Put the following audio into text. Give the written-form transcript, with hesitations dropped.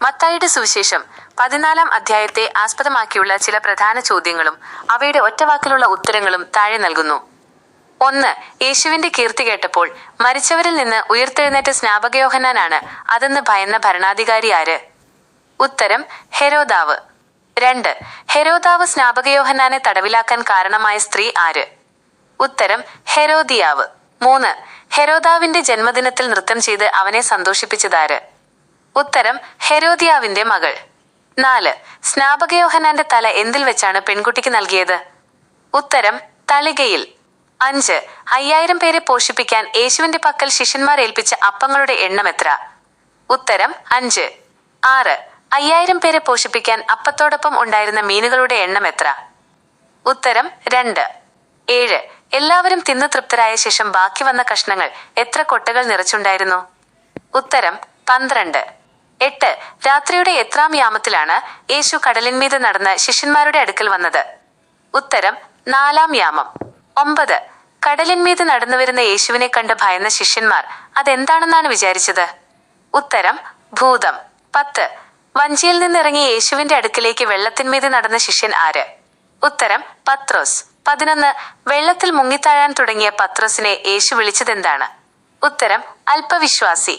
മത്തായിയുടെ സുവിശേഷം 14 അധ്യായത്തെ ആസ്പദമാക്കിയുള്ള ചില പ്രധാന ചോദ്യങ്ങളും അവയുടെ ഒറ്റവാക്കിലുള്ള ഉത്തരങ്ങളും താഴെ നൽകുന്നു. 1. യേശുവിന്റെ കീർത്തി കേട്ടപ്പോൾ മരിച്ചവരിൽ നിന്ന് ഉയർത്തെഴുന്നേറ്റ സ്നാപക യോഹന്നാനാണ് അതെന്ന് ഭയന്ന ഭരണാധികാരി ആര്? ഉത്തരം ഹെരോദാവ്. 2. ഹെരോദാവ് സ്നാപക യോഹന്നാനെ തടവിലാക്കാൻ കാരണമായ സ്ത്രീ ആര്? ഉത്തരം ഹെരോദിയാവ്. 3. ഹെരോദാവിന്റെ ജന്മദിനത്തിൽ നൃത്തം ചെയ്ത് അവനെ സന്തോഷിപ്പിച്ചതാര്? ഉത്തരം ഹെരോദിയാവിന്റെ മകൾ. 4. സ്നാപക യോഹന്നാന്റെ തല എന്തിൽ വെച്ചാണ് പെൺകുട്ടിക്ക് നൽകിയത്? ഉത്തരം തളികയിൽ. 5. 5000 പേരെ പോഷിപ്പിക്കാൻ യേശുവിന്റെ പക്കൽ ശിഷ്യന്മാർ ഏൽപ്പിച്ച അപ്പങ്ങളുടെ എണ്ണം എത്ര? ഉത്തരം 5. 6. 5000 പേരെ പോഷിപ്പിക്കാൻ അപ്പത്തോടൊപ്പം ഉണ്ടായിരുന്ന മീനുകളുടെ എണ്ണം എത്ര? ഉത്തരം 2. 7. എല്ലാവരും തിന്നു തൃപ്തരായ ശേഷം ബാക്കി വന്ന കഷ്ണങ്ങൾ എത്ര കൊട്ടകൾ നിറച്ചുണ്ടായിരുന്നു? ഉത്തരം 12. 8. രാത്രിയുടെ എത്രാം യാമത്തിലാണ് യേശു കടലിന്മീത് നടന്ന് ശിഷ്യന്മാരുടെ അടുക്കൽ വന്നത്? ഉത്തരം 4-ാം യാമം. 9. കടലിന്മീത് നടന്നുവരുന്ന യേശുവിനെ കണ്ട് ഭയന്ന ശിഷ്യന്മാർ അതെന്താണെന്നാണ് വിചാരിച്ചത്? ഉത്തരം ഭൂതം. 10. വഞ്ചിയിൽ നിന്നിറങ്ങി യേശുവിന്റെ അടുക്കിലേക്ക് വെള്ളത്തിന്മീത് നടന്ന ശിഷ്യൻ ആര്? ഉത്തരം പത്രോസ്. 11. വെള്ളത്തിൽ മുങ്ങിത്താഴാൻ തുടങ്ങിയ പത്രോസിനെ യേശു വിളിച്ചതെന്താണ്? ഉത്തരം അല്പവിശ്വാസി.